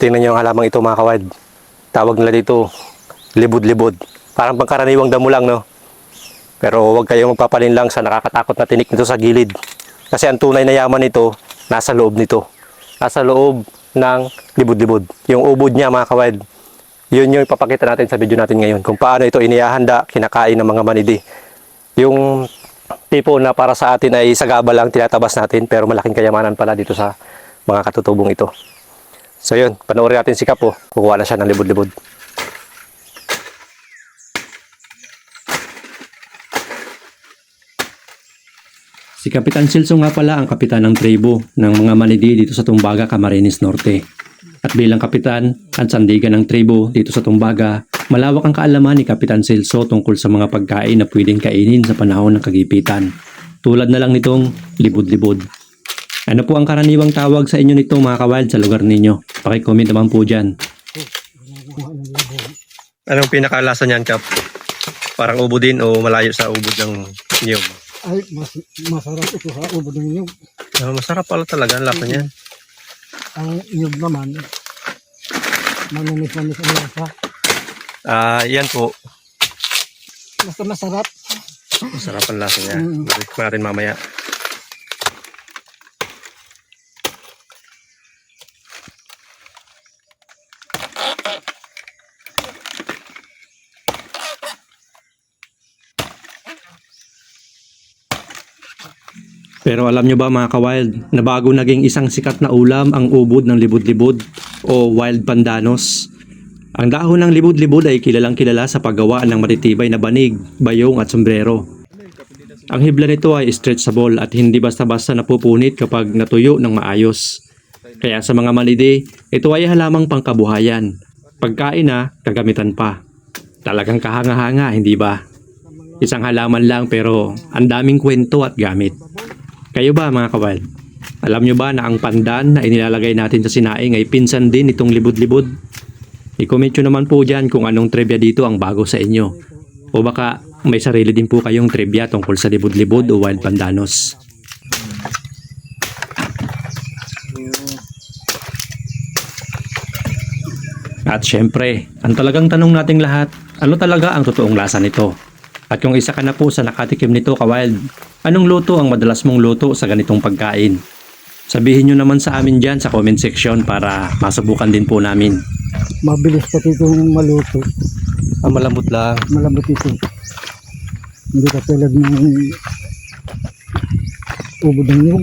Tingnan nyo ang halamang ito mga kawad. Tawag nila dito, libod-libod. Parang pangkaraniwang damo lang, no? Pero huwag kayong magpapalinlang sa nakakatakot na tinik nito sa gilid. Kasi ang tunay na yaman nito, nasa loob nito. Nasa loob ng libod-libod. Yung ubod niya mga kawad, yun yung ipapakita natin sa video natin ngayon. Kung paano ito inihahanda, kinakain ng mga manidi. Yung tipo na para sa atin ay sagaba lang tinatabas natin, pero malaking kayamanan pala dito sa mga katutubong ito. So yun, panoorin natin si Kapo. Kukuha na siya ng libod-libod. Si Kapitan Silso nga pala ang kapitan ng tribo ng mga manidi dito sa Tumbaga, Camarines Norte. At bilang kapitan at sandigan ng tribo dito sa Tumbaga, malawak ang kaalaman ni Kapitan Silso tungkol sa mga pagkain na pwedeng kainin sa panahon ng kagipitan. Tulad na lang nitong libod-libod. Ano po ang karaniwang tawag sa inyo nito mga kawild sa lugar ninyo? Paki-comment naman po dyan. Anong pinakalasa niyan, Kap? Parang ubo din o malayo sa ubod ng niyog? Ay, masarap ito sa ubod ng inyog. Masarap pala talaga ang lasa niyan. Ang inyog naman, manunis-manis ang lasa. Yan po. Basta masarap. Masarap ang lasa niya. Tikman natin mamaya. Pero alam nyo ba mga kawild, na bago naging isang sikat na ulam ang ubod ng libod-libod o wild pandanos. Ang dahon ng libod-libod ay kilalang kilala sa paggawa ng matitibay na banig, bayong at sombrero. Ang hibla nito ay stretchable at hindi basta-basta napupunit kapag natuyo ng maayos. Kaya sa mga manidi, ito ay halamang pangkabuhayan. Pagkain na, kagamitan pa. Talagang kahanga-hanga, hindi ba? Isang halaman lang pero ang daming kwento at gamit. Kayo ba mga kawild? Alam nyo ba na ang pandan na inilalagay natin sa sinaing ay pinsan din itong libod-libod? I-comment nyo naman po dyan kung anong trivia dito ang bago sa inyo. O baka may sarili din po kayong trivia tungkol sa libod-libod o wild pandanos. At syempre, ang talagang tanong nating lahat, ano talaga ang totoong lasa nito? At kung isa ka na po sa nakatikim nito kawild, anong luto ang madalas mong luto sa ganitong pagkain? Sabihin nyo naman sa amin dyan sa comment section para masubukan din po namin. Mabilis pati itong maluto. Malambot lang. Malambot ito. Hindi katulad ng ubod ng inyog.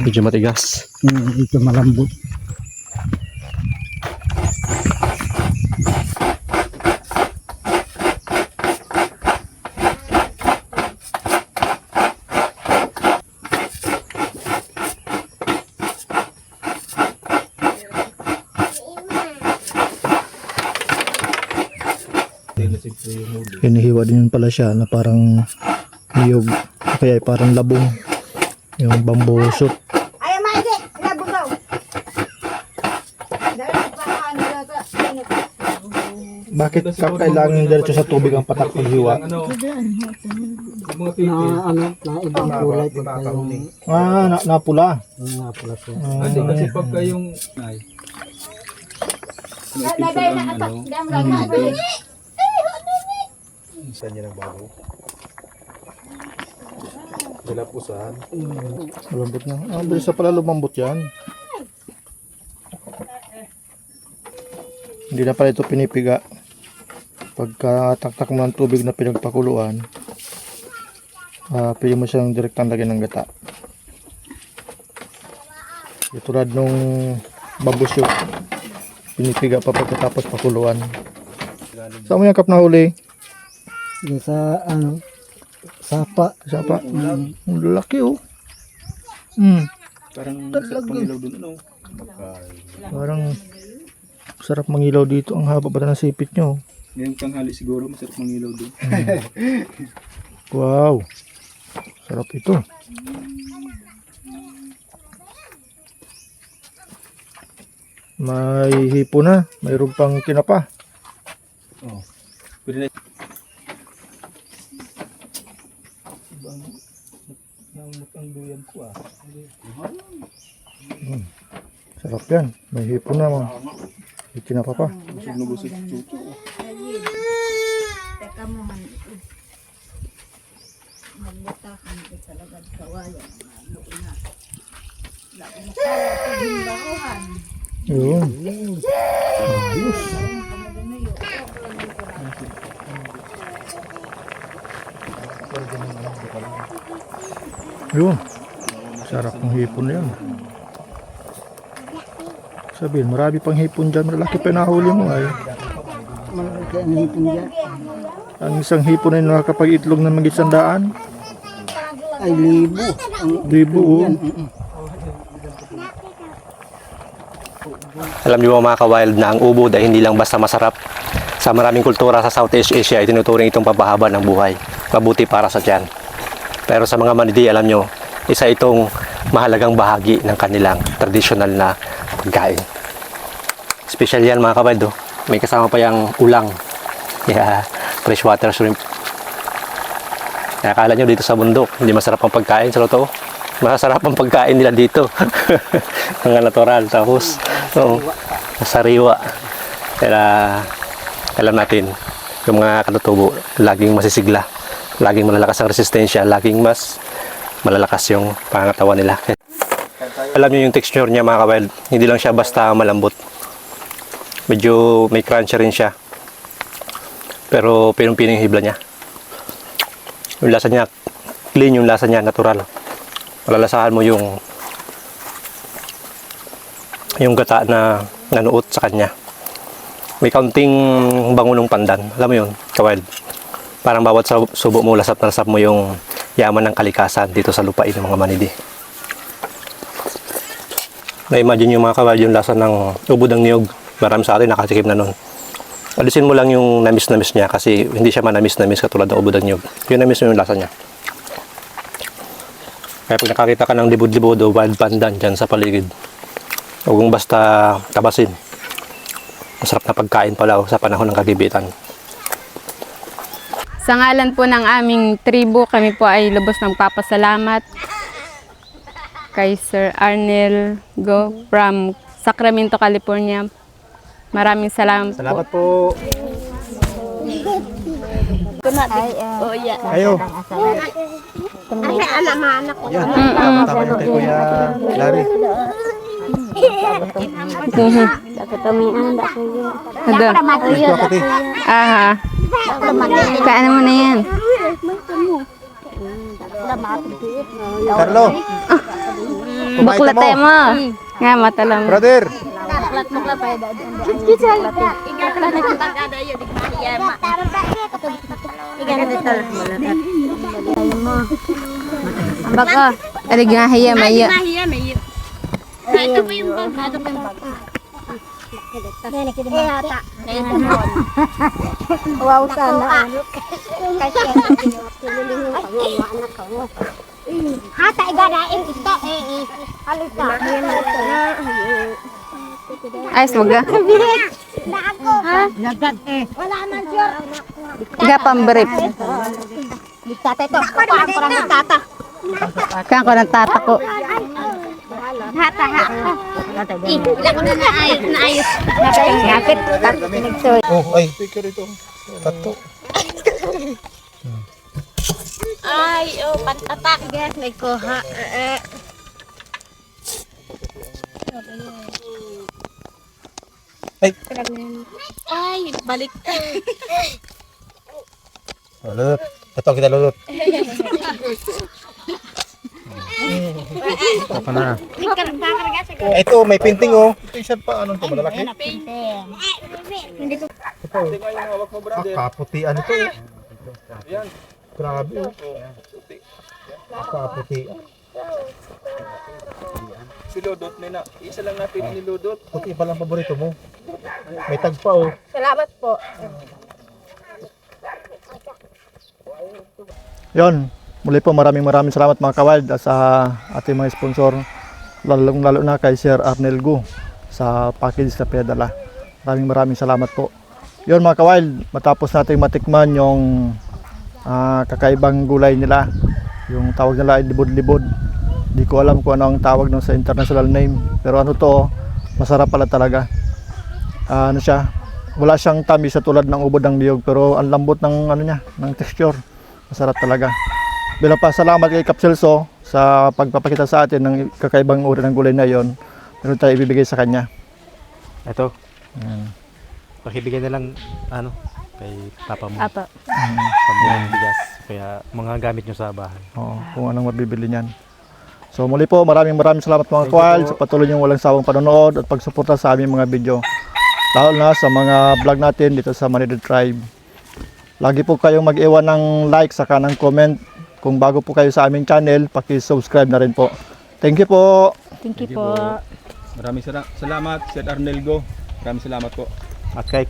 Medyo matigas. Ito malambot. Hinihiwa din pala siya na parang niyog, kaya parang labong, yung bamboo shoot. Ay, maigi! Labog daw! Bakit kailangan diretso sa tubig ang patak paghiwa? Na ibang kulay pagka yung Napula. napula siya. Kasi pagka yung Nagay na atak. Dam. isa niya ng bago. Dilapusan. Malambot na. Bilis na pala lumambot yan. Hindi na pala ito pinipiga. Pagka taktak mo ng tubig na pinagpakuluan, pwede mo siyang direktang lagyan ng gata. Tulad nung babusyo, pinipiga pa pagkatapos pakuluan. Saan mo yung kap na huli? Yung sa sapa. Sapa. Ang laki oh. Parang Talaga. pangilaw dun, ano? Parang sarap mangilaw dito. Ang haba pa ng sipit nyo. Ngayong tanghali siguro, masarap mangilaw dun. Wow. Sarap ito. May hipo na. Mayroon pang kinapa. Oh. Pwede na. Ang duyan ko Sarap yan. May hipon na mo. Ikinapa pa. Busog na busog si Chucho. Teka mo, han. Magbuta ka nito talaga kawayan. Magbuina. Lagi mo kaya himbaruhan. Yun. Yun. Sarap ng hipon na yan. Sabihin, marami pang hipon dyan. Malaki pa yung nahuli mo ay. Malaki ang hipon dyan. Ang isang hipon ay nakakapag-itlog ng mag-100. Ay, libo. Libo, oh. Alam niyo mga ka-wild na ang ubod ay hindi lang basta masarap. Sa maraming kultura sa Southeast Asia ay tinuturing itong papahaba ng buhay. Mabuti para sa tiyan. Pero sa mga Manidi, alam nyo, isa itong mahalagang bahagi ng kanilang tradisyonal na pagkain. Special yan mga ka-wild. Oh. May kasama pa yung ulang. Yeah, freshwater shrimp. Kaya akala nyo dito sa bundok, hindi masarap ang pagkain. Sa totoo, masarap ang pagkain nila dito. Mga natural. Tapos, sariwa. Kaya alam natin, yung mga katutubo, laging masisigla. Laging malalakas ang resistensya. Laging mas malalakas yung pangangatawan nila. Alam nyo yung texture niya mga ka-wild. Hindi lang siya basta malambot. Medyo may crunchy rin siya. Pero pinong-pinong yung hibla niya. Yung lasa niya, clean yung lasa niya, natural. Malalasahan mo yung gata na nanuot sa kanya. May kaunting bango ng pandan. Alam mo yun, ka-wild. Parang bawat subo mo, lasap na lasap mo yung yaman ng kalikasan dito sa lupain ng mga Manidi. Na-imagine yung mga ka-wild yung lasa ng ubod ng niyog. Marami sa atin nakatikim na nun. Alisin mo lang yung namis-namis niya kasi hindi siya manamis-namis katulad ng ubod ng niyog. Yung namis yung lasa niya. Kaya pag nakakita ka ng libod-libod o wild pandan dyan sa paligid, huwag mong basta tabasin. Masarap na pagkain pala sa panahon ng kagibitan. Sa ngalan po ng aming tribo, kami po ay lubos ng papasalamat kay Sir Arnel Go from Sacramento, California. Maraming salamat po. Salamat po. Ayo. Yan. Tama yung kay Kuya Larry. Ada. Ito ako, te. Aha. Kaano mo na yan? Carlo. Bakla tayo mo. Nga, matalam. Brother. Baka, alig nga hiya, maya. Ito po yung bag. Ito po yung bag. Wow, sana. Kasi hata igadain ito halika. Ayos mo ga. Na ako. Nagat wala man sure. Iga pambrip. Ditata ito. Parang ditata. Kaya ko ng tata ko. Hata. Ilan ko na naayos. Napit. Oh, ay. Speaker ito. Tato. Ay, pantatak. Guys, may kuha. Ay, balik. Lulot. Ito kita lulot. Ito ka na. Ito, may painting oh. Ito isa pa, ano ito, malalaki? Kaputian ito eh. Grabe oh. Kaputian. Si Lodot, may na. Isa lang natin ni Lodot. Puti pa lang paborito mo. May tag pa oh. Salamat po. Yon, muli po maraming salamat mga ka-wild at sa ating mga sponsor, lalo na kay Sir Arnel Go sa package na pedala. Maraming salamat po. Yon mga ka-wild, matapos nating matikman yung kakaibang gulay nila, yung tawag nila ay libod-libod. Di ko alam kung ano ang tawag nun sa international name, pero ano to, Masarap pala talaga. Ano siya, wala siyang tamis sa tulad ng ubod ng niyog, pero ang lambot ng ano niya, ng texture. Masarap talaga. Bilang pasalamat kay Kap Celso sa pagpapakita sa atin ng kakaibang uri ng gulay na yon, meron tayo ibibigay sa kanya. Ito. Pakibigay na lang, ano, kay papa mo. Apa. Pambilang bigas. Kaya mga gamit nyo sa bahay. Oo, kung anong mabibili niyan. So muli po, maraming salamat mga kawild sa patuloy niyong walang sawang panonood at pagsuporta sa aming mga video. Lalo na sa mga vlog natin dito sa Manidad Tribe. Lagi po kayong mag-iwan ng like saka ng comment. Kung bago po kayo sa aming channel, paki-subscribe na rin po. Thank you po. Thank you po. Maraming salamat, Sir Arnel Go. Maraming salamat po. At kay